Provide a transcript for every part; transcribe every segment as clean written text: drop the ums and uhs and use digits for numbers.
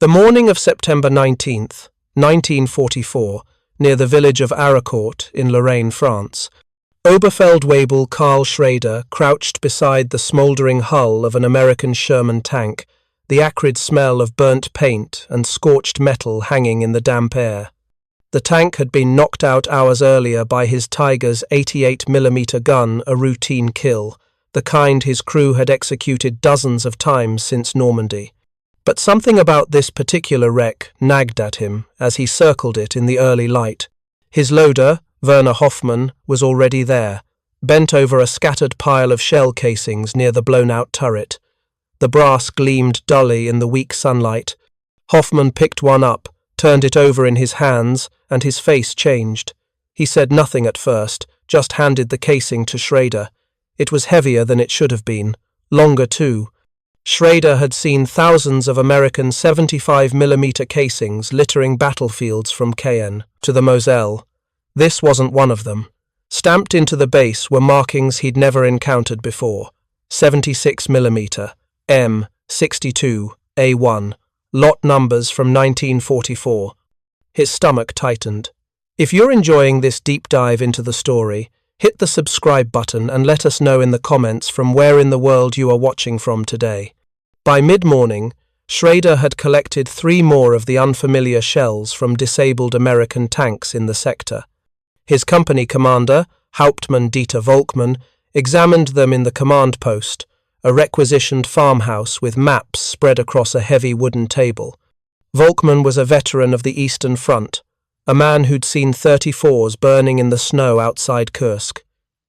The morning of September 19th, 1944, near the village of Ardennes in Lorraine, France, Oberfeldwebel Karl Schrader crouched beside the smouldering hull of an American Sherman tank, the acrid smell of burnt paint and scorched metal hanging in the damp air. The tank had been knocked out hours earlier by his Tiger's 88mm gun, a routine kill, the kind his crew had executed dozens of times since Normandy. But something about this particular wreck nagged at him as he circled it in the early light. His loader, Werner Hoffmann, was already there, bent over a scattered pile of shell casings near the blown-out turret. The brass gleamed dully in the weak sunlight. Hoffmann picked one up, turned it over in his hands, and his face changed. He said nothing at first, just handed the casing to Schrader. It was heavier than it should have been, longer too. Schrader had seen thousands of American 75mm casings littering battlefields from Caen to the Moselle. This wasn't one of them. Stamped into the base were markings he'd never encountered before. 76mm, M62, A1, lot numbers from 1944. His stomach tightened. If you're enjoying this deep dive into the story, hit the subscribe button and let us know in the comments from where in the world you are watching from today. By mid-morning, Schrader had collected 3 more of the unfamiliar shells from disabled American tanks in the sector. His company commander, Hauptmann Dieter Volkmann, examined them in the command post, a requisitioned farmhouse with maps spread across a heavy wooden table. Volkmann was a veteran of the Eastern Front, a man who'd seen 34s burning in the snow outside Kursk.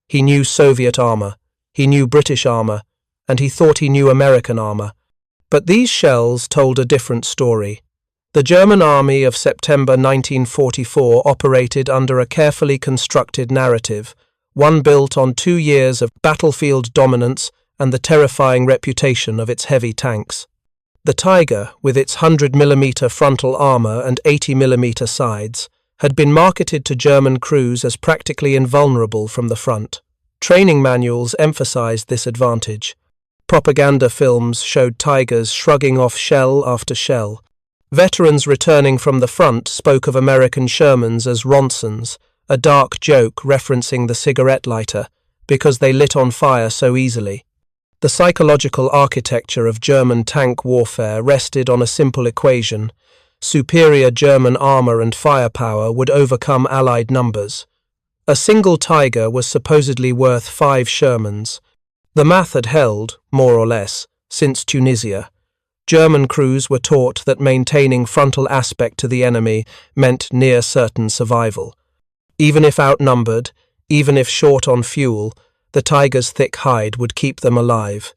He knew Soviet armor, he knew British armor, and he thought he knew American armor. But these shells told a different story. The German army of September 1944 operated under a carefully constructed narrative, one built on 2 years of battlefield dominance and the terrifying reputation of its heavy tanks. The Tiger, with its 100mm frontal armor and 80mm sides, had been marketed to German crews as practically invulnerable from the front. Training manuals emphasized this advantage. Propaganda films showed Tigers shrugging off shell after shell. Veterans returning from the front spoke of American Shermans as Ronsons, a dark joke referencing the cigarette lighter, because they lit on fire so easily. The psychological architecture of German tank warfare rested on a simple equation: superior German armor and firepower would overcome Allied numbers. A single Tiger was supposedly worth 5 Shermans. The math had held, more or less, since Tunisia. German crews were taught that maintaining frontal aspect to the enemy meant near certain survival. Even if outnumbered, even if short on fuel, the Tiger's thick hide would keep them alive.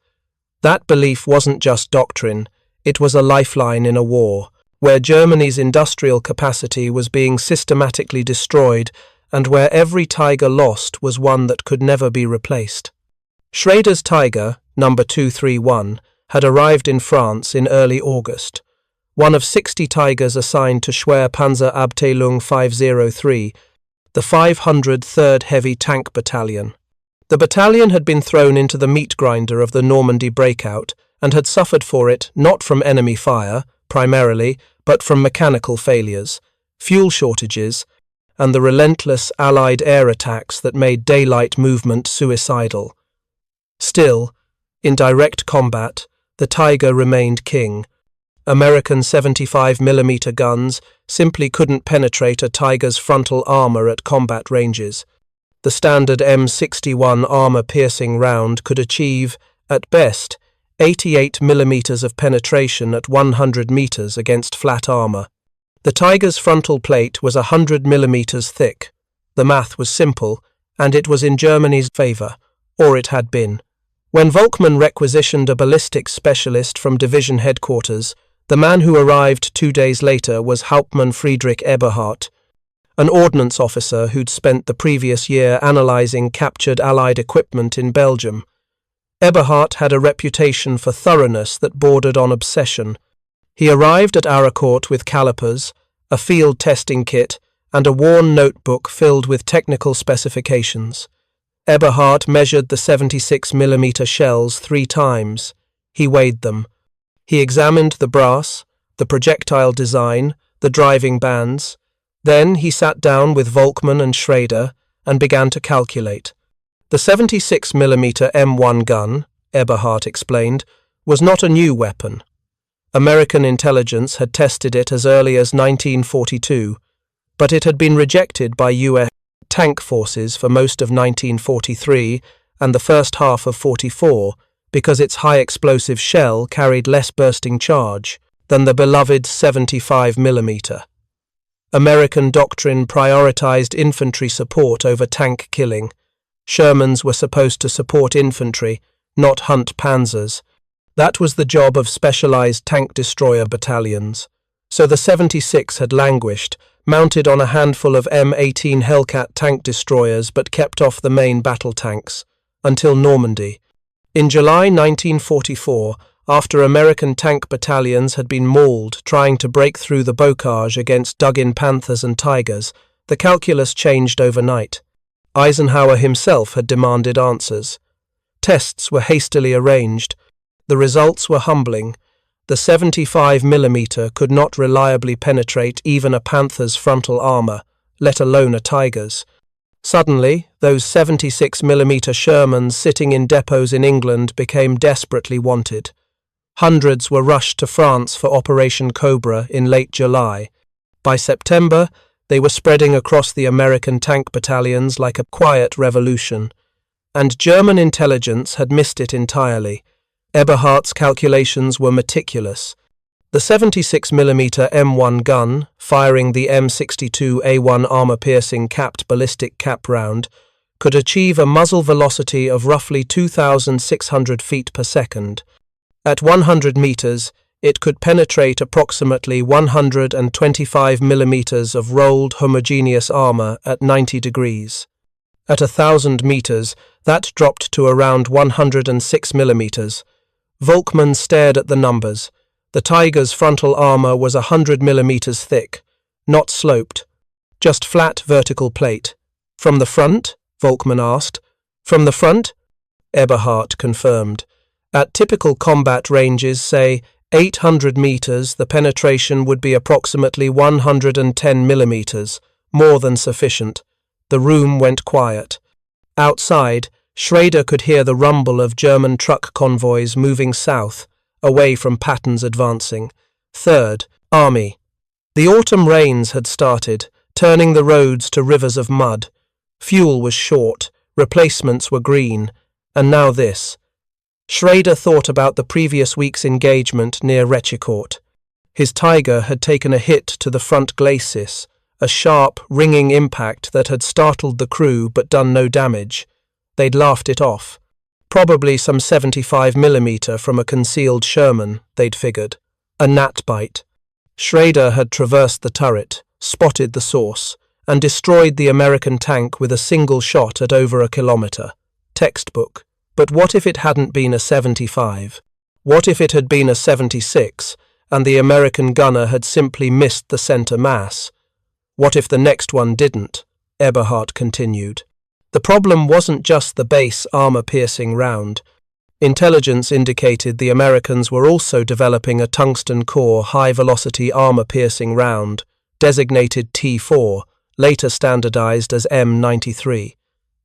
That belief wasn't just doctrine, it was a lifeline in a war, where Germany's industrial capacity was being systematically destroyed and where every Tiger lost was one that could never be replaced. Schrader's Tiger, number 231, had arrived in France in early August, one of 60 Tigers assigned to Schwerpanzerabteilung 503, the 503rd Heavy Tank Battalion. The battalion had been thrown into the meat grinder of the Normandy breakout and had suffered for it not from enemy fire, primarily, but from mechanical failures, fuel shortages, and the relentless Allied air attacks that made daylight movement suicidal. Still, in direct combat, the Tiger remained king. American 75mm guns simply couldn't penetrate a Tiger's frontal armor at combat ranges. The standard M61 armor-piercing round could achieve, at best, 88mm of penetration at 100 meters against flat armor. The Tiger's frontal plate was 100mm thick. The math was simple, and it was in Germany's favor, or it had been. When Volkmann requisitioned a ballistics specialist from division headquarters, the man who arrived 2 days later was Hauptmann Friedrich Eberhardt, an ordnance officer who'd spent the previous year analyzing captured Allied equipment in Belgium. Eberhardt had a reputation for thoroughness that bordered on obsession. He arrived at Ardennes with calipers, a field testing kit, and a worn notebook filled with technical specifications. Eberhardt measured the 76mm shells 3 times. He weighed them. He examined the brass, the projectile design, the driving bands. Then he sat down with Volkmann and Schrader and began to calculate. The 76mm M1 gun, Eberhardt explained, was not a new weapon. American intelligence had tested it as early as 1942, but it had been rejected by U.S. tank forces for most of 1943 and the first half of 44 because its high-explosive shell carried less bursting charge than the beloved 75mm. American doctrine prioritized infantry support over tank killing. Shermans were supposed to support infantry, not hunt panzers. That was the job of specialized tank destroyer battalions. So the 76 had languished, mounted on a handful of M18 Hellcat tank destroyers but kept off the main battle tanks, until Normandy. In July 1944, after American tank battalions had been mauled trying to break through the bocage against dug-in Panthers and Tigers, the calculus changed overnight. Eisenhower himself had demanded answers. Tests were hastily arranged. The results were humbling. The 75mm could not reliably penetrate even a Panther's frontal armor, let alone a Tiger's. Suddenly, those 76mm Shermans sitting in depots in England became desperately wanted. Hundreds were rushed to France for Operation Cobra in late July. By September, they were spreading across the American tank battalions like a quiet revolution. And German intelligence had missed it entirely. Eberhardt's calculations were meticulous. The 76mm M1 gun, firing the M62A1 armor-piercing capped ballistic cap round, could achieve a muzzle velocity of roughly 2,600 feet per second. At 100 meters, it could penetrate approximately 125 millimeters of rolled homogeneous armor at 90 degrees. At 1,000 meters, that dropped to around 106 millimeters. Volkmann stared at the numbers. The Tiger's frontal armor was 100 millimeters thick, not sloped, just flat vertical plate. From the front? Volkmann asked. From the front? Eberhardt confirmed. At typical combat ranges, say 800 meters, the penetration would be approximately 110 millimeters, more than sufficient. The room went quiet. Outside, Schrader could hear the rumble of German truck convoys moving south, away from Patton's advancing. Third Army. The autumn rains had started, turning the roads to rivers of mud. Fuel was short, replacements were green, and now this. Schrader thought about the previous week's engagement near Rechicourt. His Tiger had taken a hit to the front glacis, a sharp, ringing impact that had startled the crew but done no damage. They'd laughed it off. Probably some 75mm from a concealed Sherman, they'd figured. A gnat bite. Schrader had traversed the turret, spotted the source, and destroyed the American tank with a single shot at over a kilometer. Textbook. But what if it hadn't been a 75? What if it had been a 76, and the American gunner had simply missed the center mass? What if the next one didn't? Eberhardt continued. The problem wasn't just the base armor-piercing round. Intelligence indicated the Americans were also developing a tungsten-core high-velocity armor-piercing round, designated T4, later standardized as M93.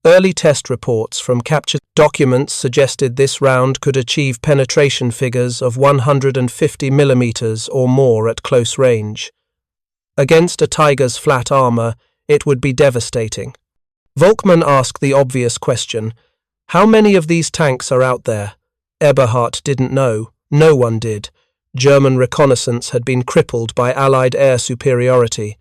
Early test reports from captured documents suggested this round could achieve penetration figures of 150 millimeters or more at close range. Against a Tiger's flat armor, it would be devastating. Volkmann asked the obvious question, how many of these tanks are out there? Eberhardt didn't know. No one did. German reconnaissance had been crippled by Allied air superiority.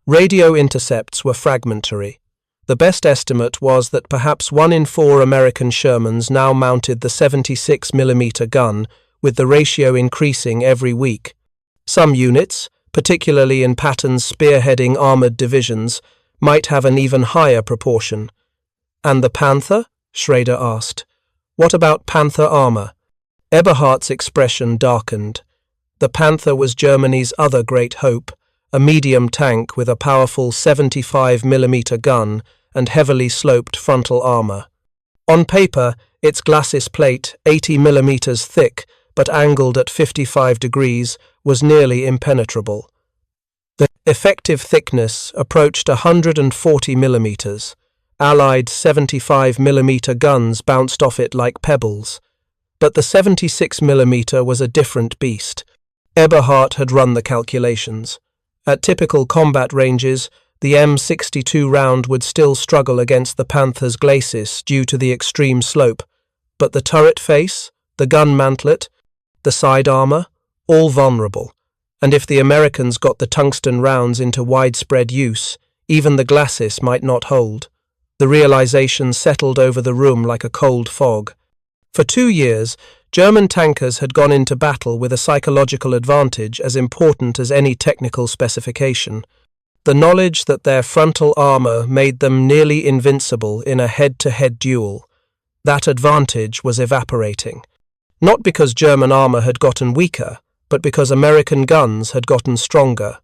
Radio intercepts were fragmentary. The best estimate was that perhaps 1 in 4 American Shermans now mounted the 76mm gun, with the ratio increasing every week. Some units, particularly in Patton's spearheading armored divisions, might have an even higher proportion. And the Panther? Schrader asked. What about Panther armor? Eberhardt's expression darkened. The Panther was Germany's other great hope, a medium tank with a powerful 75mm gun and heavily sloped frontal armor. On paper, its glacis plate, 80mm thick, but angled at 55 degrees, was nearly impenetrable. The effective thickness approached 140 millimeters. Allied 75 millimeter guns bounced off it like pebbles. But the 76 millimeter was a different beast. Eberhard had run the calculations. At typical combat ranges, the M62 round would still struggle against the Panther's glacis due to the extreme slope, but the turret face, the gun mantlet, the side armor, all vulnerable. And if the Americans got the tungsten rounds into widespread use, even the glacis might not hold. The realization settled over the room like a cold fog. For 2 years, German tankers had gone into battle with a psychological advantage as important as any technical specification. The knowledge that their frontal armor made them nearly invincible in a head-to-head duel. That advantage was evaporating. Not because German armor had gotten weaker, but because American guns had gotten stronger.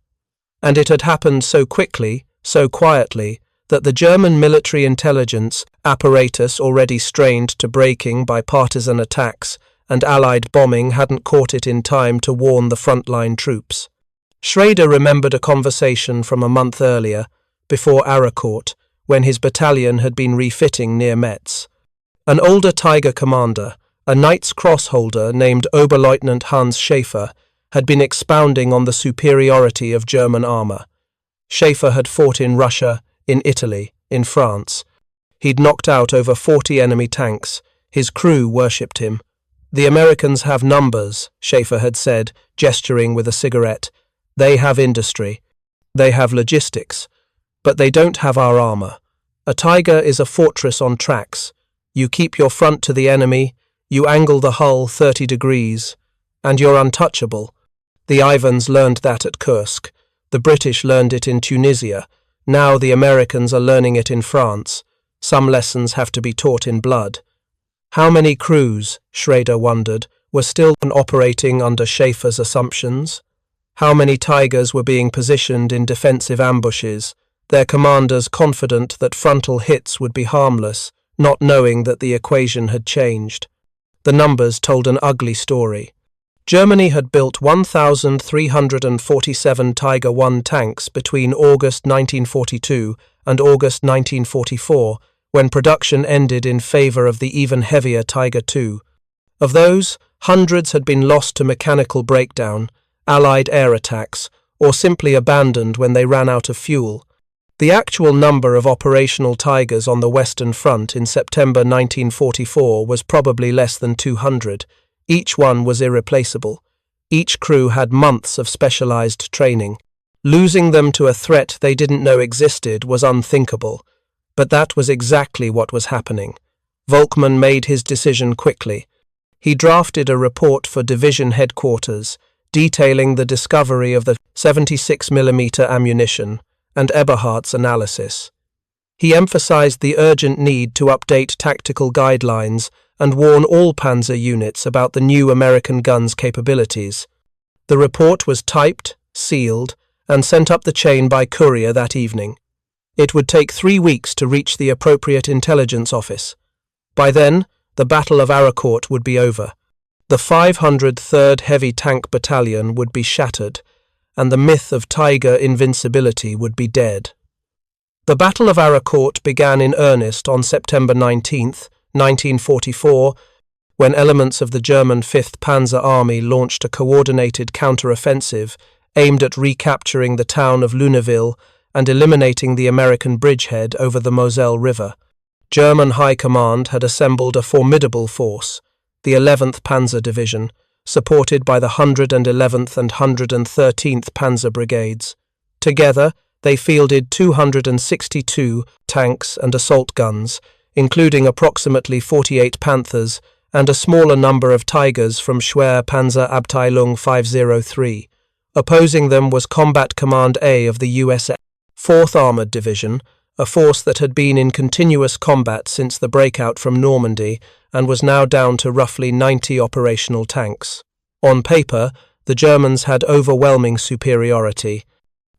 And it had happened so quickly, so quietly, that the German military intelligence apparatus, already strained to breaking by partisan attacks and Allied bombing, hadn't caught it in time to warn the frontline troops. Schrader remembered a conversation from a month earlier, before Ardennes, when his battalion had been refitting near Metz. An older Tiger commander, a Knight's Cross holder named Oberleutnant Hans Schäfer, had been expounding on the superiority of German armor. Schäfer had fought in Russia, in Italy, in France. He'd knocked out over 40 enemy tanks. His crew worshipped him. "The Americans have numbers," Schäfer had said, gesturing with a cigarette. "They have industry. They have logistics. But they don't have our armor. A Tiger is a fortress on tracks. You keep your front to the enemy, you angle the hull 30 degrees, and you're untouchable." The Ivans learned that at Kursk. The British learned it in Tunisia. Now the Americans are learning it in France. Some lessons have to be taught in blood. How many crews, Schrader wondered, were still operating under Schäfer's assumptions? How many Tigers were being positioned in defensive ambushes, their commanders confident that frontal hits would be harmless, not knowing that the equation had changed? The numbers told an ugly story. Germany had built 1,347 Tiger I tanks between August 1942 and August 1944, when production ended in favor of the even heavier Tiger II. Of those, hundreds had been lost to mechanical breakdown, Allied air attacks, or simply abandoned when they ran out of fuel. The actual number of operational Tigers on the Western Front in September 1944 was probably less than 200. Each one was irreplaceable. Each crew had months of specialized training. Losing them to a threat they didn't know existed was unthinkable. But that was exactly what was happening. Volkmann made his decision quickly. He drafted a report for division headquarters, detailing the discovery of the 76mm ammunition and Eberhard's analysis. He emphasized the urgent need to update tactical guidelines and warn all panzer units about the new American guns' capabilities. The report was typed, sealed, and sent up the chain by courier that evening. It would take 3 weeks to reach the appropriate intelligence office. By then, the Battle of Ardennes would be over. The 503rd Heavy Tank Battalion would be shattered, and the myth of Tiger invincibility would be dead. The Battle of Ardennes began in earnest on September 19, 1944, when elements of the German 5th Panzer Army launched a coordinated counter-offensive aimed at recapturing the town of Lunéville and eliminating the American bridgehead over the Moselle River. German High Command had assembled a formidable force, the 11th Panzer Division, supported by the 111th and 113th Panzer Brigades. Together, they fielded 262 tanks and assault guns, including approximately 48 Panthers and a smaller number of Tigers from Schwer Panzer Abteilung 503. Opposing them was Combat Command A of the US 4th Armored Division, a force that had been in continuous combat since the breakout from Normandy and was now down to roughly 90 operational tanks. On paper, the Germans had overwhelming superiority.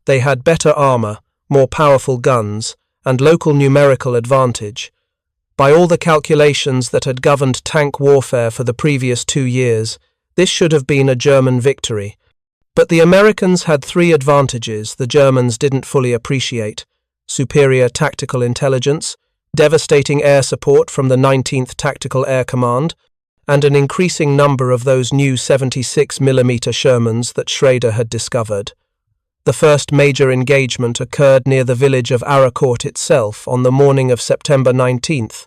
They had better armor, more powerful guns, and local numerical advantage. By all the calculations that had governed tank warfare for the previous 2 years, This should have been a German victory. But the Americans had three advantages the Germans didn't fully appreciate: superior tactical intelligence, devastating air support from the 19th Tactical Air Command, and an increasing number of those new 76mm Shermans that Schrader had discovered. The first major engagement occurred near the village of Ardennes itself on the morning of September 19th.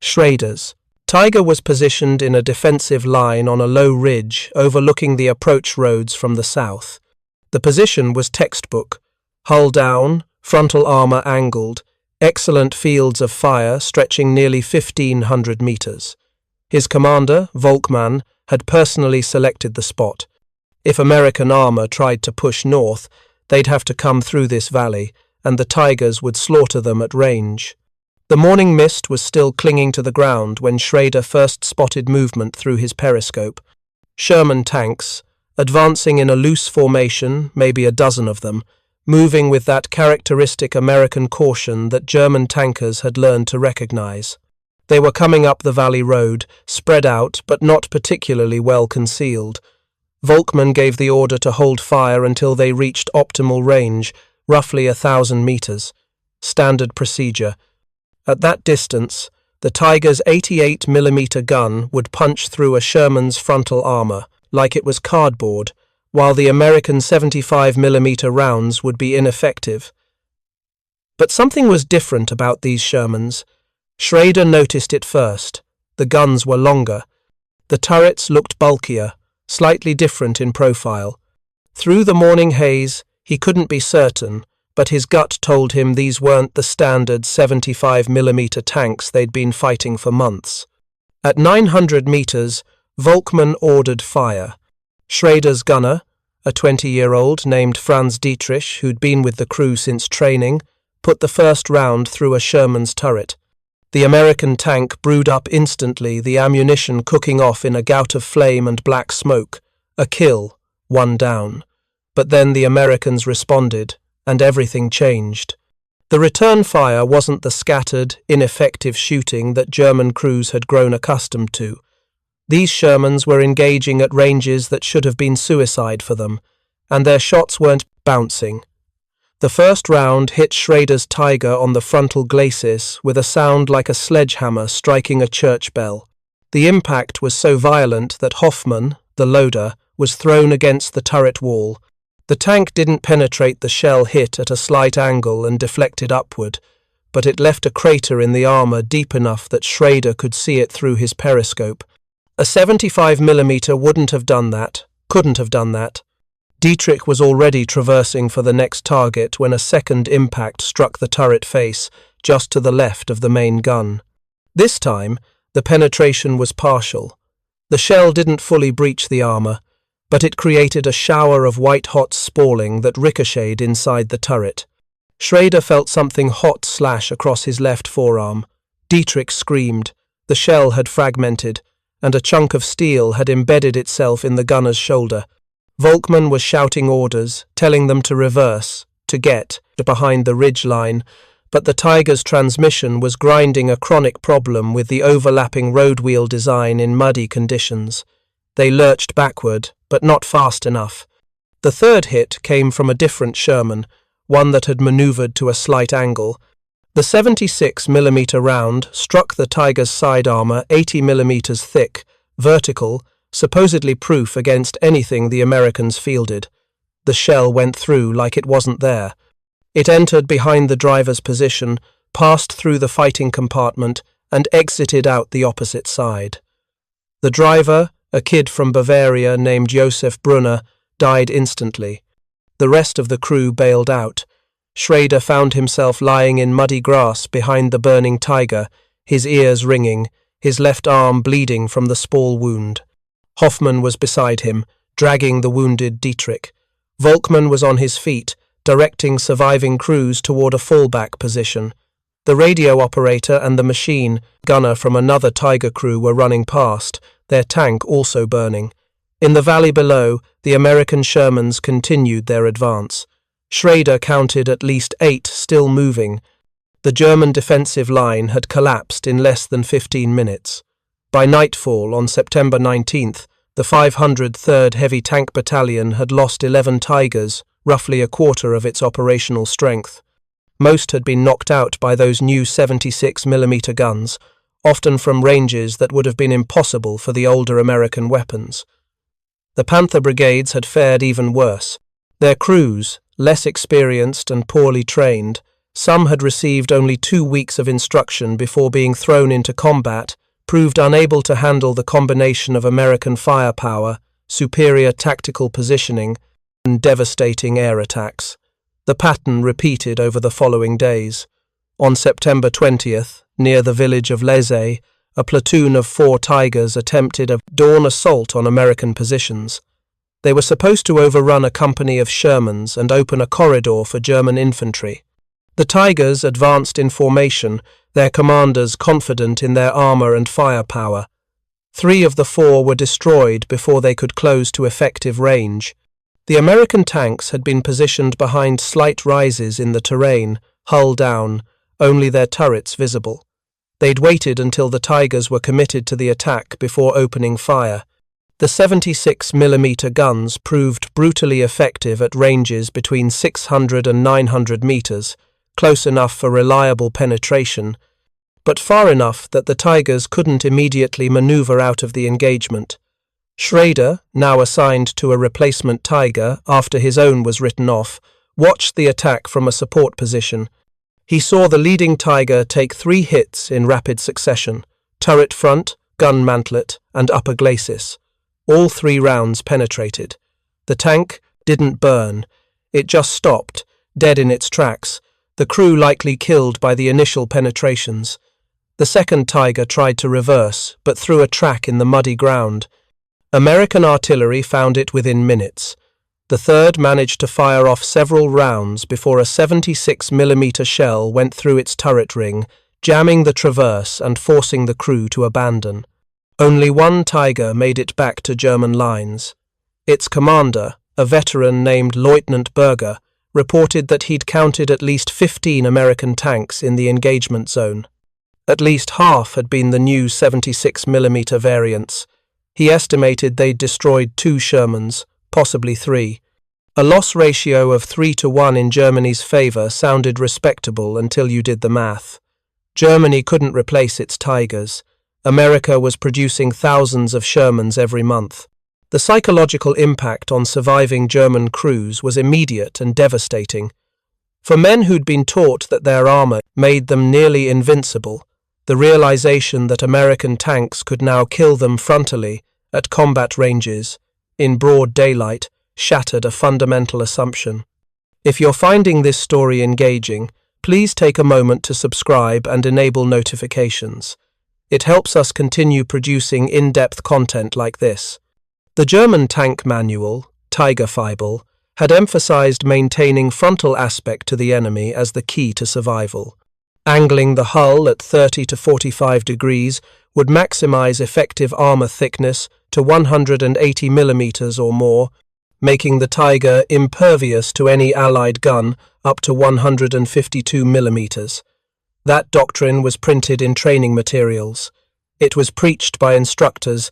Schrader's Tiger was positioned in a defensive line on a low ridge overlooking the approach roads from the south. The position was textbook: hull down, frontal armor angled, excellent fields of fire stretching nearly 1,500 meters. His commander, Wehrmacht, had personally selected the spot. If American armor tried to push north, they'd have to come through this valley, and the Tigers would slaughter them at range. The morning mist was still clinging to the ground when Schrader first spotted movement through his periscope. Sherman tanks, advancing in a loose formation, maybe a dozen of them, moving with that characteristic American caution that German tankers had learned to recognize. They were coming up the valley road, spread out but not particularly well concealed. Wehrmacht gave the order to hold fire until they reached optimal range, roughly 1,000 meters. Standard procedure. At that distance, the Tiger's 88mm gun would punch through a Sherman's frontal armor, like it was cardboard, while the American 75mm rounds would be ineffective. But something was different about these Shermans. Schrader noticed it first. The guns were longer. The turrets looked bulkier, slightly different in profile. Through the morning haze, he couldn't be certain, but his gut told him these weren't the standard 75mm tanks they'd been fighting for months. At 900 meters, Wehrmacht ordered fire. Schrader's gunner, a 20-year-old named Franz Dietrich who'd been with the crew since training, put the first round through a Sherman's turret. The American tank brewed up instantly, the ammunition cooking off in a gout of flame and black smoke. A kill, one down. But then the Americans responded, and everything changed. The return fire wasn't the scattered, ineffective shooting that German crews had grown accustomed to. These Shermans were engaging at ranges that should have been suicide for them, and their shots weren't bouncing. The first round hit Schrader's Tiger on the frontal glacis with a sound like a sledgehammer striking a church bell. The impact was so violent that Hoffmann, the loader, was thrown against the turret wall. The tank didn't penetrate the shell hit at a slight angle and deflected upward, but it left a crater in the armor deep enough that Schrader could see it through his periscope. A 75mm wouldn't have done that, couldn't have done that. Dietrich was already traversing for the next target when a second impact struck the turret face, just to the left of the main gun. This time, the penetration was partial. The shell didn't fully breach the armor, but it created a shower of white-hot spalling that ricocheted inside the turret. Schrader felt something hot slash across his left forearm. Dietrich screamed. The shell had fragmented, and a chunk of steel had embedded itself in the gunner's shoulder. Wehrmacht was shouting orders, telling them to reverse, to get behind the ridge line, but the Tiger's transmission was grinding a chronic problem with the overlapping road wheel design in muddy conditions. They lurched backward, but not fast enough. The third hit came from a different Sherman, one that had maneuvered to a slight angle. The 76mm round struck the Tiger's side armor 80mm thick, vertical, supposedly proof against anything the Americans fielded. The shell went through like it wasn't there. It entered behind the driver's position, passed through the fighting compartment, and exited out the opposite side. The driver, a kid from Bavaria named Josef Brunner, died instantly. The rest of the crew bailed out. Schrader found himself lying in muddy grass behind the burning Tiger, his ears ringing, his left arm bleeding from the spall wound. Hoffmann was beside him, dragging the wounded Dietrich. Wehrmacht was on his feet, directing surviving crews toward a fallback position. The radio operator and the machine gunner from another Tiger crew were running past, their tank also burning. In the valley below, the American Shermans continued their advance. Schrader counted at least 8 still moving. The German defensive line had collapsed in less than 15 minutes. By nightfall on September 19th, The 503rd Heavy Tank Battalion had lost 11 Tigers, roughly a quarter of its operational strength. Most had been knocked out by those new 76mm guns, often from ranges that would have been impossible for the older American weapons. The Panther brigades had fared even worse. Their crews, less experienced and poorly trained, some had received only 2 weeks of instruction before being thrown into combat, proved unable to handle the combination of American firepower, superior tactical positioning, and devastating air attacks. The pattern repeated over the following days. On September 20th, near the village of Les, a platoon of 4 Tigers attempted a dawn assault on American positions. They were supposed to overrun a company of Shermans and open a corridor for German infantry. The Tigers advanced in formation, their commanders confident in their armor and firepower. 3 of the 4 were destroyed before they could close to effective range. The American tanks had been positioned behind slight rises in the terrain, hull down, only their turrets visible. They'd waited until the Tigers were committed to the attack before opening fire. The 76mm guns proved brutally effective at ranges between 600 and 900 meters, close enough for reliable penetration, but far enough that the Tigers couldn't immediately maneuver out of the engagement. Schrader, now assigned to a replacement Tiger after his own was written off, watched the attack from a support position. He saw the leading Tiger take 3 hits in rapid succession: turret front, gun mantlet, and upper glacis. All 3 rounds penetrated. The tank didn't burn. It just stopped, dead in its tracks, the crew likely killed by the initial penetrations. The second Tiger tried to reverse, but threw a track in the muddy ground. American artillery found it within minutes. The third managed to fire off several rounds before a 76mm shell went through its turret ring, jamming the traverse and forcing the crew to abandon. Only 1 Tiger made it back to German lines. Its commander, a veteran named Lieutenant Berger, reported that he'd counted at least 15 American tanks in the engagement zone. At least half had been the new 76mm variants. He estimated they'd destroyed 2 Shermans, possibly 3. A loss ratio of 3-1 in Germany's favour sounded respectable until you did the math. Germany couldn't replace its Tigers. America was producing thousands of Shermans every month. The psychological impact on surviving German crews was immediate and devastating. For men who'd been taught that their armor made them nearly invincible, the realization that American tanks could now kill them frontally, at combat ranges, in broad daylight, shattered a fundamental assumption. If you're finding this story engaging, please take a moment to subscribe and enable notifications. It helps us continue producing in-depth content like this. The German tank manual, Tigerfibel, had emphasized maintaining frontal aspect to the enemy as the key to survival. Angling the hull at 30 to 45 degrees would maximize effective armor thickness to 180 millimeters or more, making the Tiger impervious to any Allied gun up to 152 millimeters. That doctrine was printed in training materials. It was preached by instructors.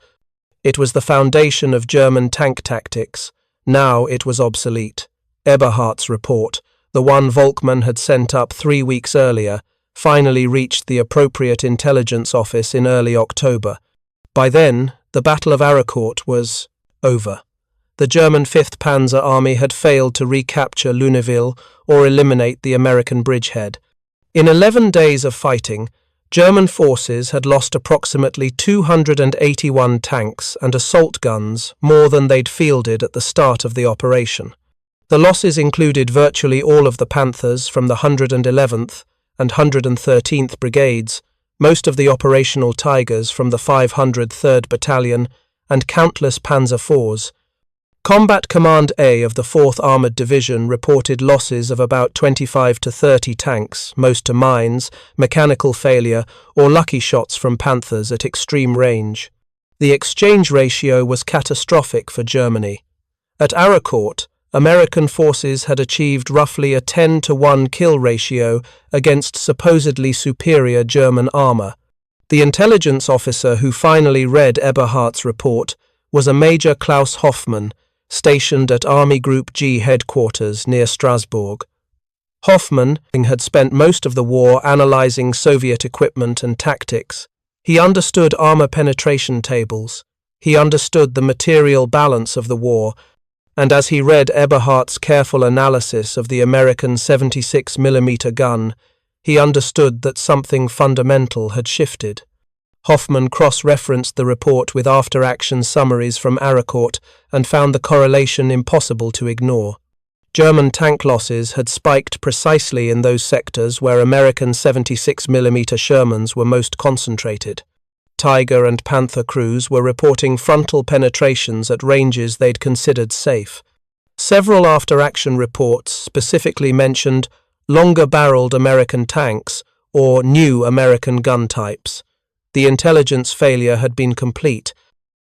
It was the foundation of German tank tactics. Now it was obsolete. Eberhardt's report, the one Volkmann had sent up 3 weeks earlier, finally reached the appropriate intelligence office in early October. By then, the Battle of Ardennes was over. The German 5th Panzer Army had failed to recapture Lunéville or eliminate the American bridgehead. In 11 days of fighting, German forces had lost approximately 281 tanks and assault guns, more than they'd fielded at the start of the operation. The losses included virtually all of the Panthers from the 111th and 113th Brigades, most of the operational Tigers from the 503rd Battalion, and countless Panzer IVs. Combat Command A of the 4th Armoured Division reported losses of about 25 to 30 tanks, most to mines, mechanical failure, or lucky shots from Panthers at extreme range. The exchange ratio was catastrophic for Germany. At Ardennes, American forces had achieved roughly a 10-to-1 kill ratio against supposedly superior German armour. The intelligence officer who finally read Eberhardt's report was a Major Klaus Hoffmann, stationed at Army Group G headquarters near Strasbourg. Hoffmann had spent most of the war analyzing Soviet equipment and tactics. He understood armor penetration tables. He understood the material balance of the war, and as he read Eberhardt's careful analysis of the American 76mm gun, he understood that something fundamental had shifted. Hoffmann cross-referenced the report with after-action summaries from Ardennes and found the correlation impossible to ignore. German tank losses had spiked precisely in those sectors where American 76mm Shermans were most concentrated. Tiger and Panther crews were reporting frontal penetrations at ranges they'd considered safe. Several after-action reports specifically mentioned longer-barreled American tanks or new American gun types. The intelligence failure had been complete.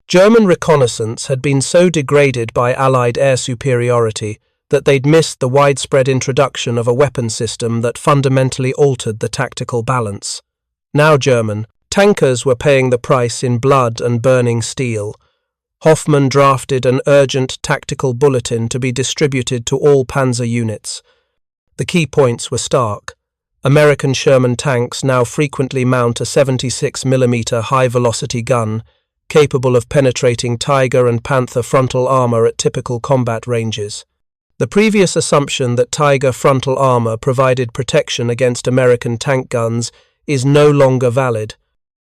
German reconnaissance had been so degraded by Allied air superiority that they'd missed the widespread introduction of a weapon system that fundamentally altered the tactical balance. Now German tankers were paying the price in blood and burning steel. Hoffmann drafted an urgent tactical bulletin to be distributed to all panzer units. The key points were stark. American Sherman tanks now frequently mount a 76mm high-velocity gun, capable of penetrating Tiger and Panther frontal armor at typical combat ranges. The previous assumption that Tiger frontal armor provided protection against American tank guns is no longer valid.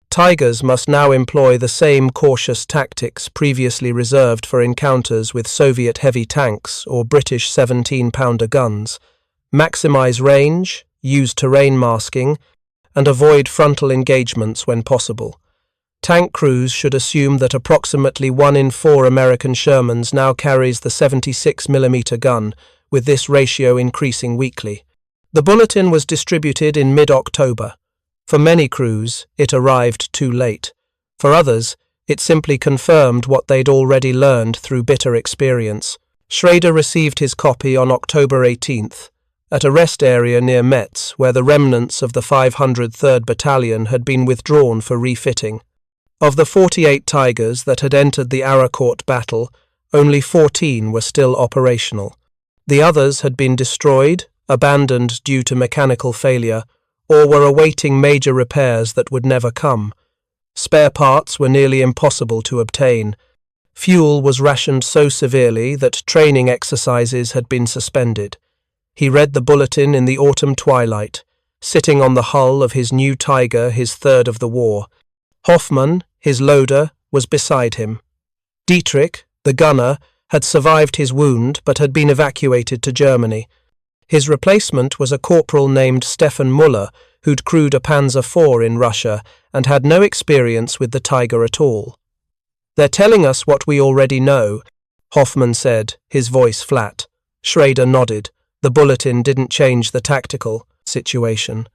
Tigers must now employ the same cautious tactics previously reserved for encounters with Soviet heavy tanks or British 17-pounder guns. Maximize range, use terrain masking, and avoid frontal engagements when possible. Tank crews should assume that approximately 1 in 4 American Shermans now carries the 76mm gun, with this ratio increasing weekly. The bulletin was distributed in mid-October. For many crews, it arrived too late. For others, it simply confirmed what they'd already learned through bitter experience. Schrader received his copy on October 18th. At a rest area near Metz, where the remnants of the 503rd Battalion had been withdrawn for refitting. Of the 48 Tigers that had entered the Ardennes battle, only 14 were still operational. The others had been destroyed, abandoned due to mechanical failure, or were awaiting major repairs that would never come. Spare parts were nearly impossible to obtain. Fuel was rationed so severely that training exercises had been suspended. He read the bulletin in the autumn twilight, sitting on the hull of his new Tiger, his third of the war. Hoffmann, his loader, was beside him. Dietrich, the gunner, had survived his wound but had been evacuated to Germany. His replacement was a corporal named Stefan Müller, who'd crewed a Panzer IV in Russia and had no experience with the Tiger at all. "They're telling us what we already know," Hoffmann said, his voice flat. Schrader nodded. The bulletin didn't change the tactical situation.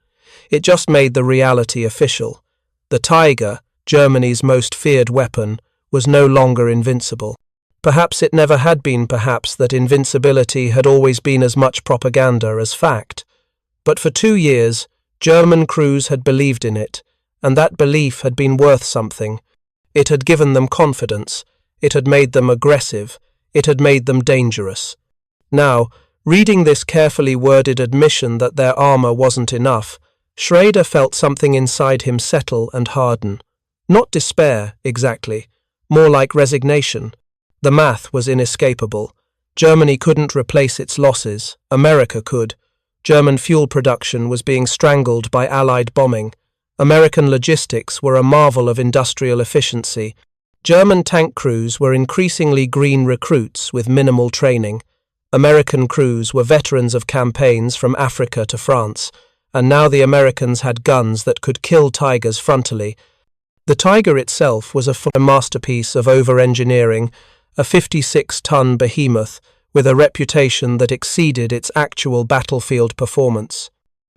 It just made the reality official. The Tiger, Germany's most feared weapon, was no longer invincible. Perhaps it never had been, perhaps that invincibility had always been as much propaganda as fact. But for 2 years, German crews had believed in it, and that belief had been worth something. It had given them confidence. It had made them aggressive. It had made them dangerous. Now, reading this carefully worded admission that their armor wasn't enough, Schrader felt something inside him settle and harden. Not despair, exactly. More like resignation. The math was inescapable. Germany couldn't replace its losses. America could. German fuel production was being strangled by Allied bombing. American logistics were a marvel of industrial efficiency. German tank crews were increasingly green recruits with minimal training. American crews were veterans of campaigns from Africa to France, and now the Americans had guns that could kill Tigers frontally. The Tiger itself was a masterpiece of over-engineering, a 56-ton behemoth with a reputation that exceeded its actual battlefield performance.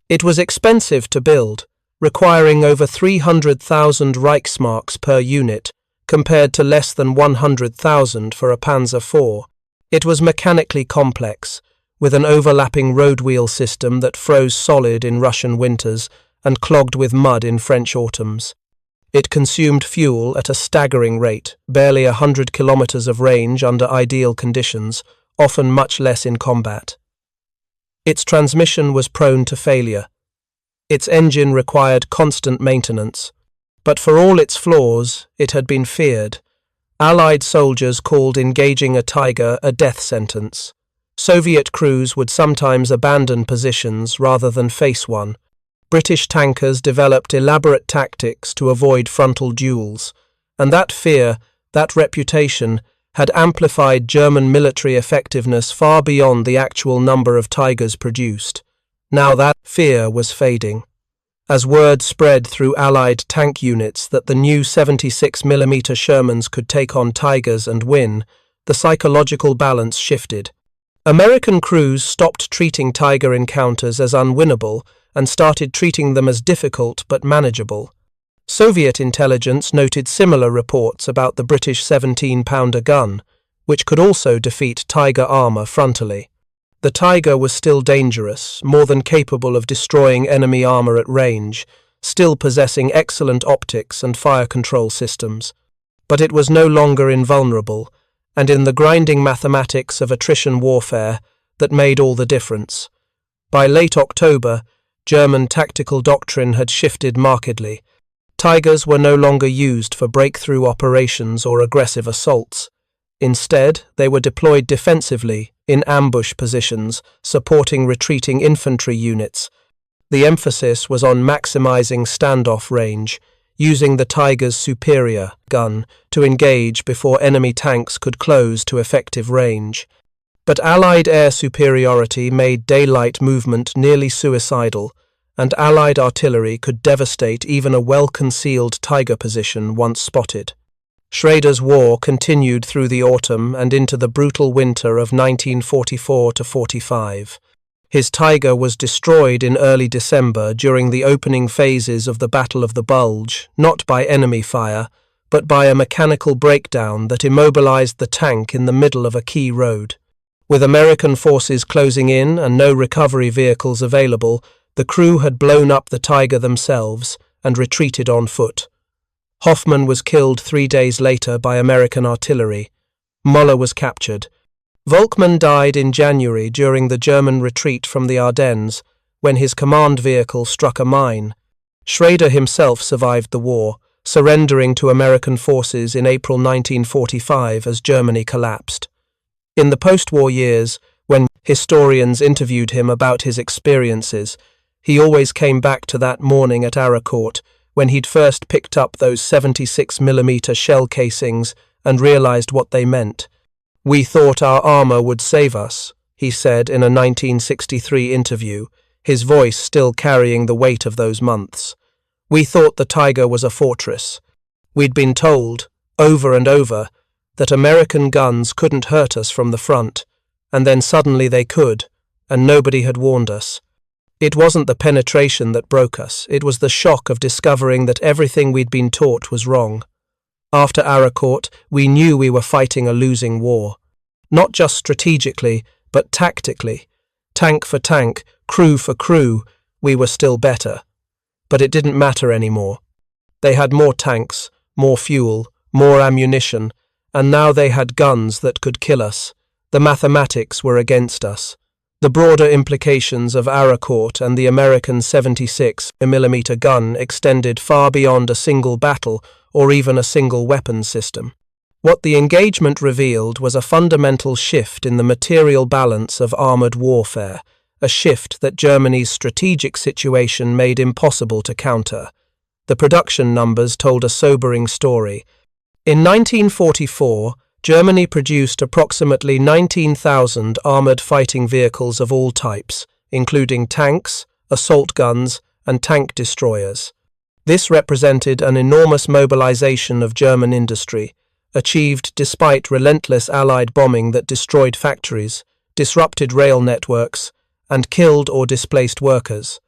It was expensive to build, requiring over 300,000 Reichsmarks per unit, compared to less than 100,000 for a Panzer IV. It was mechanically complex, with an overlapping road wheel system that froze solid in Russian winters and clogged with mud in French autumns. It consumed fuel at a staggering rate, barely 100 kilometers of range under ideal conditions, often much less in combat. Its transmission was prone to failure. Its engine required constant maintenance. But for all its flaws, it had been feared. Allied soldiers called engaging a Tiger a death sentence. Soviet crews would sometimes abandon positions rather than face one. British tankers developed elaborate tactics to avoid frontal duels, and that fear, that reputation, had amplified German military effectiveness far beyond the actual number of Tigers produced. Now that fear was fading. As word spread through Allied tank units that the new 76mm Shermans could take on Tigers and win, the psychological balance shifted. American crews stopped treating Tiger encounters as unwinnable and started treating them as difficult but manageable. Soviet intelligence noted similar reports about the British 17-pounder gun, which could also defeat Tiger armor frontally. The Tiger was still dangerous, more than capable of destroying enemy armor at range, still possessing excellent optics and fire control systems. But it was no longer invulnerable, and in the grinding mathematics of attrition warfare, that made all the difference. By late October, German tactical doctrine had shifted markedly. Tigers were no longer used for breakthrough operations or aggressive assaults. Instead, they were deployed defensively, in ambush positions, supporting retreating infantry units. The emphasis was on maximizing standoff range, using the Tiger's superior gun to engage before enemy tanks could close to effective range. But Allied air superiority made daylight movement nearly suicidal, and Allied artillery could devastate even a well-concealed Tiger position once spotted. Schrader's war continued through the autumn and into the brutal winter of 1944–45. His Tiger was destroyed in early December during the opening phases of the Battle of the Bulge, not by enemy fire, but by a mechanical breakdown that immobilized the tank in the middle of a key road. With American forces closing in and no recovery vehicles available, the crew had blown up the Tiger themselves and retreated on foot. Hoffman was killed 3 days later by American artillery. Moller was captured. Volkmann died in January during the German retreat from the Ardennes, when his command vehicle struck a mine. Schrader himself survived the war, surrendering to American forces in April 1945 as Germany collapsed. In the post-war years, when historians interviewed him about his experiences, he always came back to that morning at Ardennes, when he'd first picked up those 76mm shell casings and realized what they meant. "We thought our armor would save us," he said in a 1963 interview, his voice still carrying the weight of those months. "We thought the Tiger was a fortress. We'd been told, over and over, that American guns couldn't hurt us from the front, and then suddenly they could, and nobody had warned us. It wasn't the penetration that broke us, it was the shock of discovering that everything we'd been taught was wrong. After Ardennes, we knew we were fighting a losing war. Not just strategically, but tactically. Tank for tank, crew for crew, we were still better. But it didn't matter anymore. They had more tanks, more fuel, more ammunition, and now they had guns that could kill us. The mathematics were against us. The broader implications of Ardennes and the American 76mm gun extended far beyond a single battle or even a single weapons system. What the engagement revealed was a fundamental shift in the material balance of armored warfare, a shift that Germany's strategic situation made impossible to counter. The production numbers told a sobering story. In 1944, Germany produced approximately 19,000 armored fighting vehicles of all types, including tanks, assault guns, and tank destroyers. This represented an enormous mobilization of German industry, achieved despite relentless Allied bombing that destroyed factories, disrupted rail networks, and killed or displaced workers.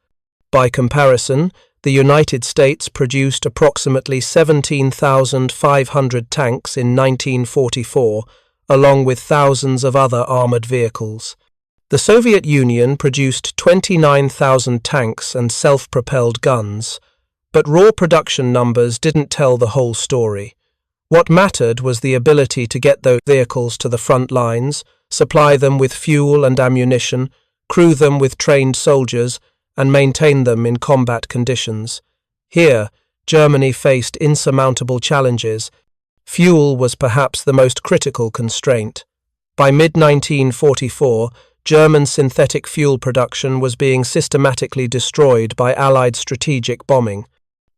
By comparison, the United States produced approximately 17,500 tanks in 1944, along with thousands of other armored vehicles. The Soviet Union produced 29,000 tanks and self-propelled guns, But raw production numbers didn't tell the whole story. What mattered was the ability to get those vehicles to the front lines, supply them with fuel and ammunition, crew them with trained soldiers, and maintain them in combat conditions. Here, Germany faced insurmountable challenges. Fuel was perhaps the most critical constraint. By mid-1944, German synthetic fuel production was being systematically destroyed by Allied strategic bombing.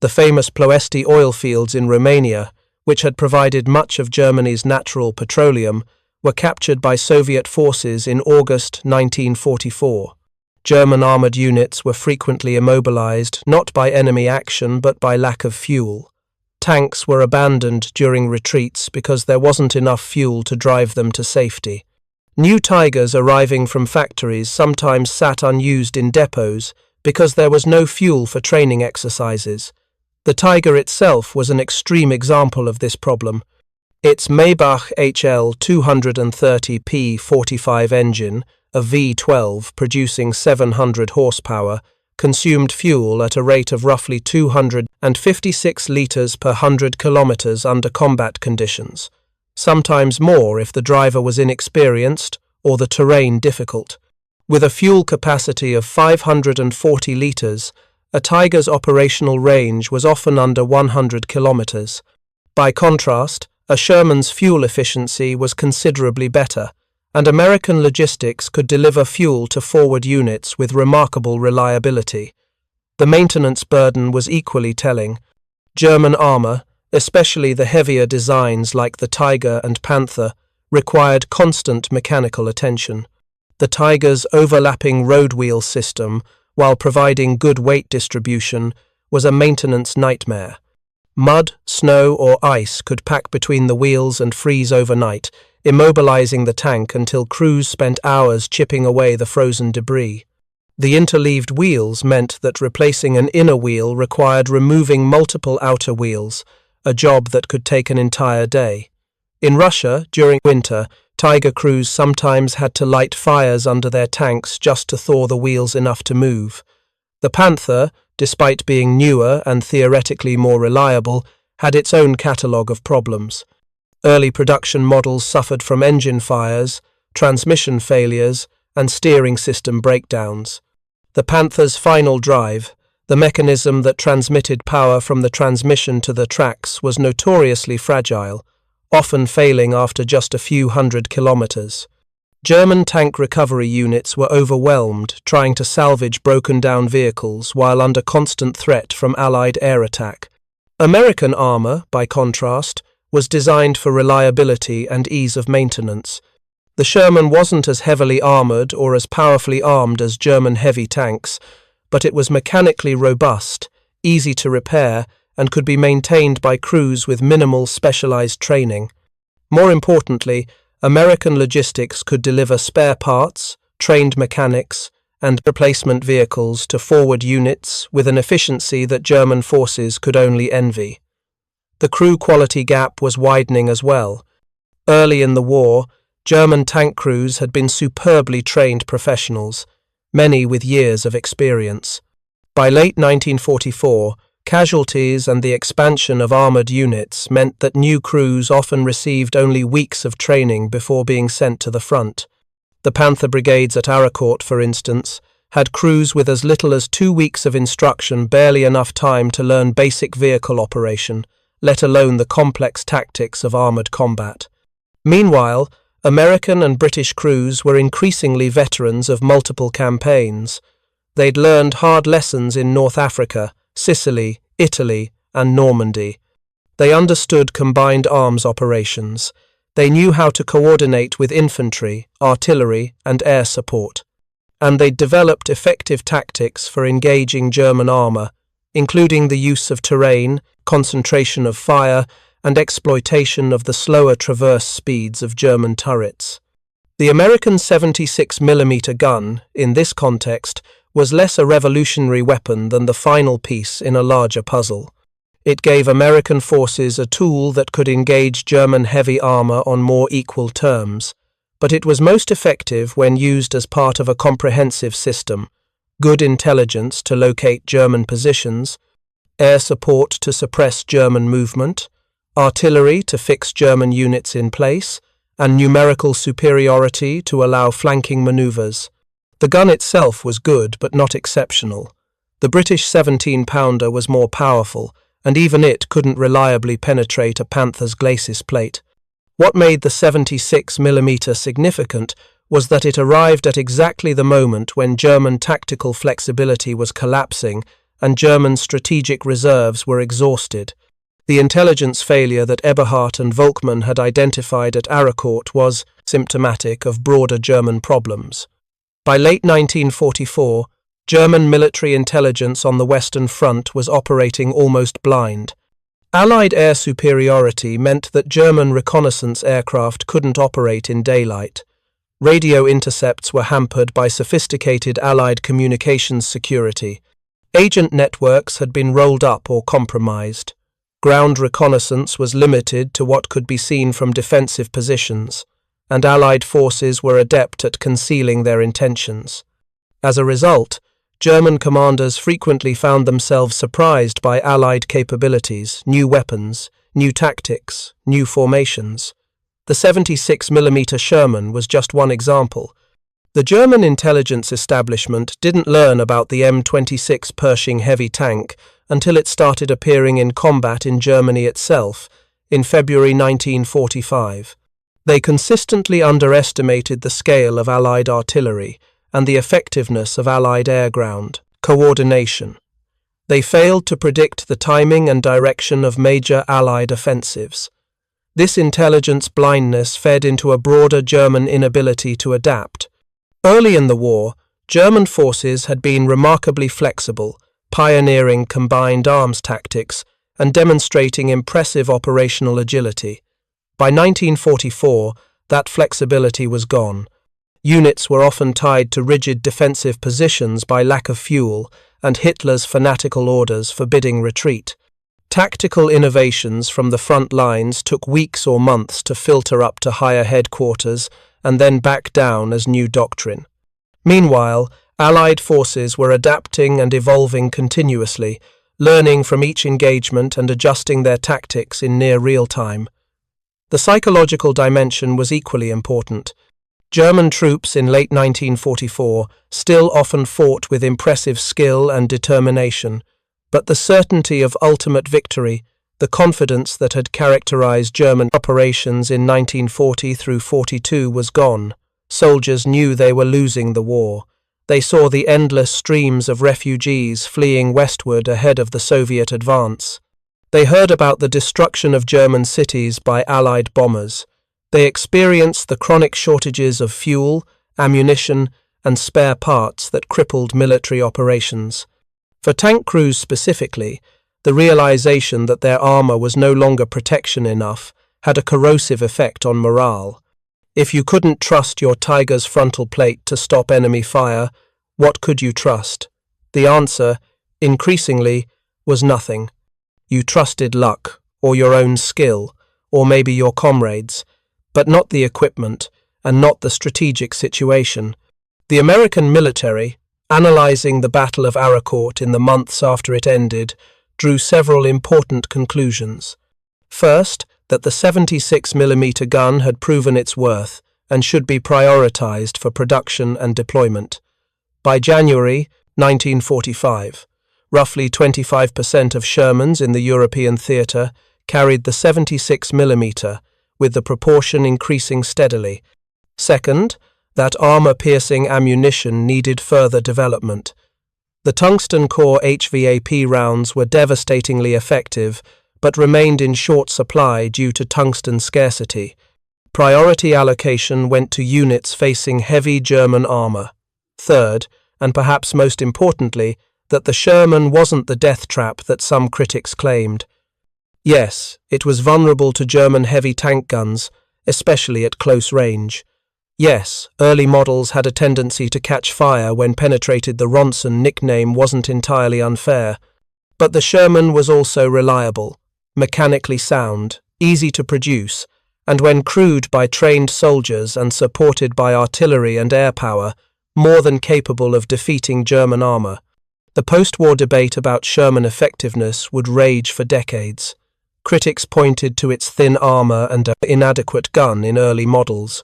The famous Ploesti oil fields in Romania, which had provided much of Germany's natural petroleum, were captured by Soviet forces in August 1944. German armoured units were frequently immobilized not by enemy action but by lack of fuel. Tanks were abandoned during retreats because there wasn't enough fuel to drive them to safety. New Tigers arriving from factories sometimes sat unused in depots because there was no fuel for training exercises. The Tiger itself was an extreme example of this problem. Its Maybach HL 230 P45 engine, a V12 producing 700 horsepower, consumed fuel at a rate of roughly 256 litres per 100 kilometres under combat conditions, sometimes more if the driver was inexperienced or the terrain difficult. With a fuel capacity of 540 litres, a Tiger's operational range was often under 100 kilometres. By contrast, a Sherman's fuel efficiency was considerably better, and American logistics could deliver fuel to forward units with remarkable reliability. The maintenance burden was equally telling. German armour, especially the heavier designs like the Tiger and Panther, required constant mechanical attention. The Tiger's overlapping road wheel system, while providing good weight distribution, was a maintenance nightmare. Mud, snow, or ice could pack between the wheels and freeze overnight, immobilizing the tank until crews spent hours chipping away the frozen debris. The interleaved wheels meant that replacing an inner wheel required removing multiple outer wheels, a job that could take an entire day. In Russia, during winter, Tiger crews sometimes had to light fires under their tanks just to thaw the wheels enough to move. The Panther, despite being newer and theoretically more reliable, had its own catalogue of problems. Early production models suffered from engine fires, transmission failures, and steering system breakdowns. The Panther's final drive, the mechanism that transmitted power from the transmission to the tracks, was notoriously fragile, often failing after just a few hundred kilometres. German tank recovery units were overwhelmed trying to salvage broken-down vehicles while under constant threat from Allied air attack. American armour, by contrast, was designed for reliability and ease of maintenance. The Sherman wasn't as heavily armoured or as powerfully armed as German heavy tanks, but it was mechanically robust, easy to repair, and could be maintained by crews with minimal specialized training. More importantly, American logistics could deliver spare parts, trained mechanics, and replacement vehicles to forward units with an efficiency that German forces could only envy. The crew quality gap was widening as well. Early in the war, German tank crews had been superbly trained professionals, many with years of experience. By late 1944, casualties and the expansion of armoured units meant that new crews often received only weeks of training before being sent to the front. The Panther brigades at Ardennes, for instance, had crews with as little as 2 weeks of instruction, barely enough time to learn basic vehicle operation, let alone the complex tactics of armoured combat. Meanwhile, American and British crews were increasingly veterans of multiple campaigns. They'd learned hard lessons in North Africa, Sicily, Italy, and Normandy. They understood combined arms operations. They knew how to coordinate with infantry, artillery, and air support. And they'd developed effective tactics for engaging German armour, including the use of terrain, concentration of fire, and exploitation of the slower traverse speeds of German turrets. The American 76mm gun, in this context, was less a revolutionary weapon than the final piece in a larger puzzle. It gave American forces a tool that could engage German heavy armour on more equal terms, but it was most effective when used as part of a comprehensive system: good intelligence to locate German positions, air support to suppress German movement, artillery to fix German units in place, and numerical superiority to allow flanking maneuvers. The gun itself was good but not exceptional. The British 17-pounder was more powerful, and even it couldn't reliably penetrate a Panther's glacis plate. What made the 76mm significant was that it arrived at exactly the moment when German tactical flexibility was collapsing and German strategic reserves were exhausted. The intelligence failure that Eberhardt and Volkmann had identified at Ardennes was symptomatic of broader German problems. By late 1944, German military intelligence on the Western Front was operating almost blind. Allied air superiority meant that German reconnaissance aircraft couldn't operate in daylight. Radio intercepts were hampered by sophisticated Allied communications security. Agent networks had been rolled up or compromised. Ground reconnaissance was limited to what could be seen from defensive positions, and Allied forces were adept at concealing their intentions. As a result, German commanders frequently found themselves surprised by Allied capabilities, new weapons, new tactics, new formations. The 76mm Sherman was just one example. The German intelligence establishment didn't learn about the M36 Pershing heavy tank until it started appearing in combat in Germany itself in February 1945. They consistently underestimated the scale of Allied artillery and the effectiveness of Allied air-ground coordination. They failed to predict the timing and direction of major Allied offensives. This intelligence blindness fed into a broader German inability to adapt. Early in the war, German forces had been remarkably flexible, pioneering combined arms tactics and demonstrating impressive operational agility. By 1944, that flexibility was gone. Units were often tied to rigid defensive positions by lack of fuel and Hitler's fanatical orders forbidding retreat. Tactical innovations from the front lines took weeks or months to filter up to higher headquarters and then back down as new doctrine. Meanwhile, Allied forces were adapting and evolving continuously, learning from each engagement and adjusting their tactics in near real time. The psychological dimension was equally important. German troops in late 1944 still often fought with impressive skill and determination, but the certainty of ultimate victory, the confidence that had characterized German operations in 1940 through 42 was gone. Soldiers knew they were losing the war. They saw the endless streams of refugees fleeing westward ahead of the Soviet advance. They heard about the destruction of German cities by Allied bombers. They experienced the chronic shortages of fuel, ammunition, and spare parts that crippled military operations. For tank crews specifically, the realization that their armor was no longer protection enough had a corrosive effect on morale. If you couldn't trust your Tiger's frontal plate to stop enemy fire, what could you trust? The answer, increasingly, was nothing. You trusted luck, or your own skill, or maybe your comrades', but not the equipment, and not the strategic situation. The American military, analyzing the Battle of Ardennes in the months after it ended, drew several important conclusions. First, that the 76mm gun had proven its worth and should be prioritized for production and deployment. By January 1945, roughly 25% of Shermans in the European theatre carried the 76mm, with the proportion increasing steadily. Second, that armor-piercing ammunition needed further development. The tungsten core HVAP rounds were devastatingly effective, but remained in short supply due to tungsten scarcity. Priority allocation went to units facing heavy German armor. Third, and perhaps most importantly, that the Sherman wasn't the death trap that some critics claimed. Yes, it was vulnerable to German heavy tank guns, especially at close range. Yes, early models had a tendency to catch fire when penetrated. The Ronson nickname wasn't entirely unfair. But the Sherman was also reliable, mechanically sound, easy to produce, and when crewed by trained soldiers and supported by artillery and air power, more than capable of defeating German armor. The post-war debate about Sherman effectiveness would rage for decades. Critics pointed to its thin armor and inadequate gun in early models.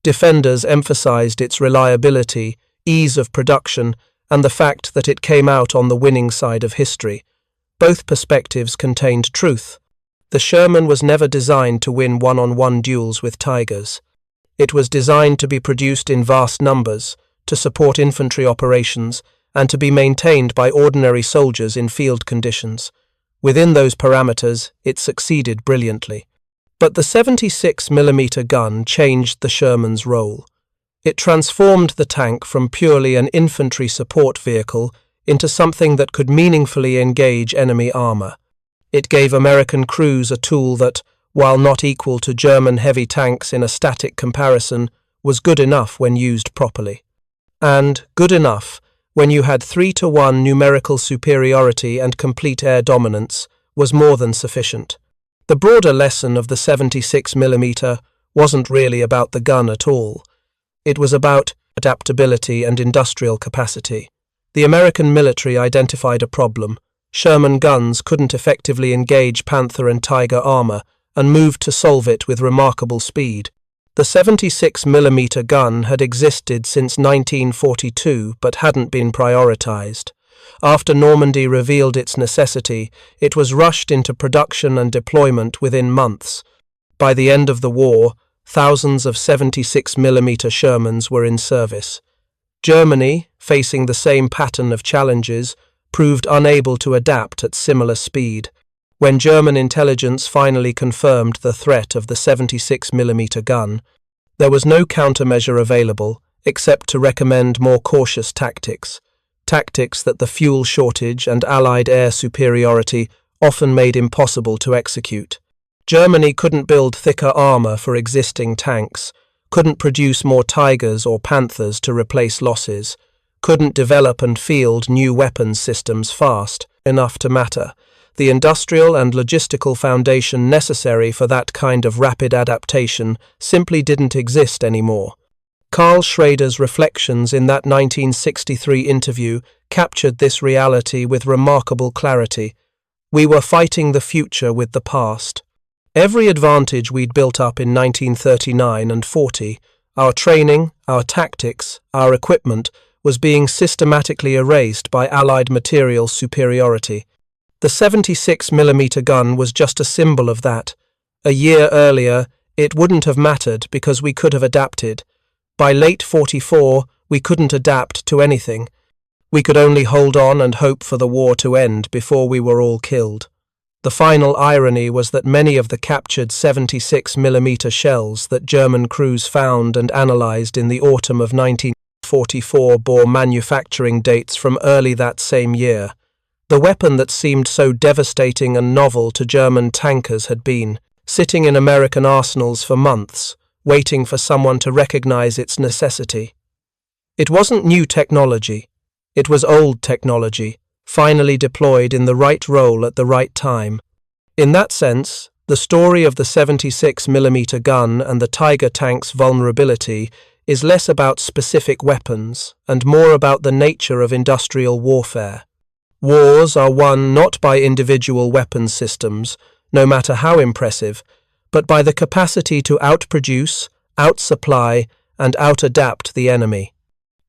Defenders emphasized its reliability, ease of production, and the fact that it came out on the winning side of history. Both perspectives contained truth. The Sherman was never designed to win one-on-one duels with Tigers. It was designed to be produced in vast numbers, to support infantry operations, and to be maintained by ordinary soldiers in field conditions. Within those parameters, it succeeded brilliantly. But the 76mm gun changed the Sherman's role. It transformed the tank from purely an infantry support vehicle into something that could meaningfully engage enemy armor. It gave American crews a tool that, while not equal to German heavy tanks in a static comparison, was good enough when used properly. And good enough when you had 3-to-1 numerical superiority and complete air dominance, was more than sufficient. The broader lesson of the 76mm wasn't really about the gun at all. It was about adaptability and industrial capacity. The American military identified a problem. Sherman guns couldn't effectively engage Panther and Tiger armor and moved to solve it with remarkable speed. The 76mm gun had existed since 1942 but hadn't been prioritized. After Normandy revealed its necessity, it was rushed into production and deployment within months. By the end of the war, thousands of 76mm Shermans were in service. Germany, facing the same pattern of challenges, proved unable to adapt at similar speed. When German intelligence finally confirmed the threat of the 76mm gun, there was no countermeasure available except to recommend more cautious tactics that the fuel shortage and Allied air superiority often made impossible to execute. Germany couldn't build thicker armor for existing tanks, couldn't produce more Tigers or Panthers to replace losses, couldn't develop and field new weapons systems fast enough to matter. The industrial and logistical foundation necessary for that kind of rapid adaptation simply didn't exist anymore. Carl Schrader's reflections in that 1963 interview captured this reality with remarkable clarity. We were fighting the future with the past. Every advantage we'd built up in 1939 and 40, our training, our tactics, our equipment, was being systematically erased by Allied material superiority. The 76mm gun was just a symbol of that. A year earlier, it wouldn't have mattered because we could have adapted. By late 44, we couldn't adapt to anything. We could only hold on and hope for the war to end before we were all killed. The final irony was that many of the captured 76mm shells that German crews found and analyzed in the autumn of 1944 bore manufacturing dates from early that same year. The weapon that seemed so devastating and novel to German tankers had been sitting in American arsenals for months, waiting for someone to recognize its necessity. It wasn't new technology. It was old technology, finally deployed in the right role at the right time. In that sense, the story of the 76mm gun and the Tiger tank's vulnerability is less about specific weapons and more about the nature of industrial warfare. Wars are won not by individual weapons systems, no matter how impressive, but by the capacity to outproduce, outsupply, and outadapt the enemy.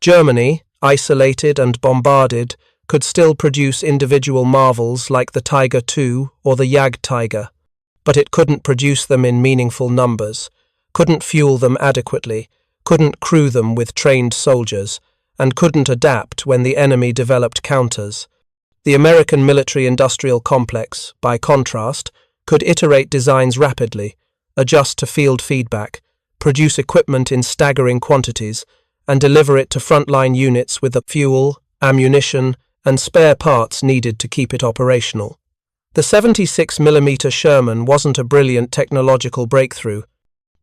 Germany, isolated and bombarded, could still produce individual marvels like the Tiger II or the Jagdtiger, but it couldn't produce them in meaningful numbers, couldn't fuel them adequately, couldn't crew them with trained soldiers, and couldn't adapt when the enemy developed counters. The American military-industrial complex, by contrast, could iterate designs rapidly, adjust to field feedback, produce equipment in staggering quantities, and deliver it to frontline units with the fuel, ammunition, and spare parts needed to keep it operational. The 76mm Sherman wasn't a brilliant technological breakthrough.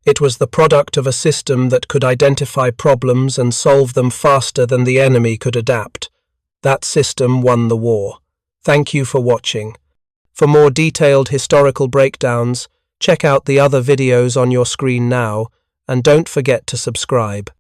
It was the product of a system that could identify problems and solve them faster than the enemy could adapt. That system won the war. Thank you for watching. For more detailed historical breakdowns, check out the other videos on your screen now, and don't forget to subscribe.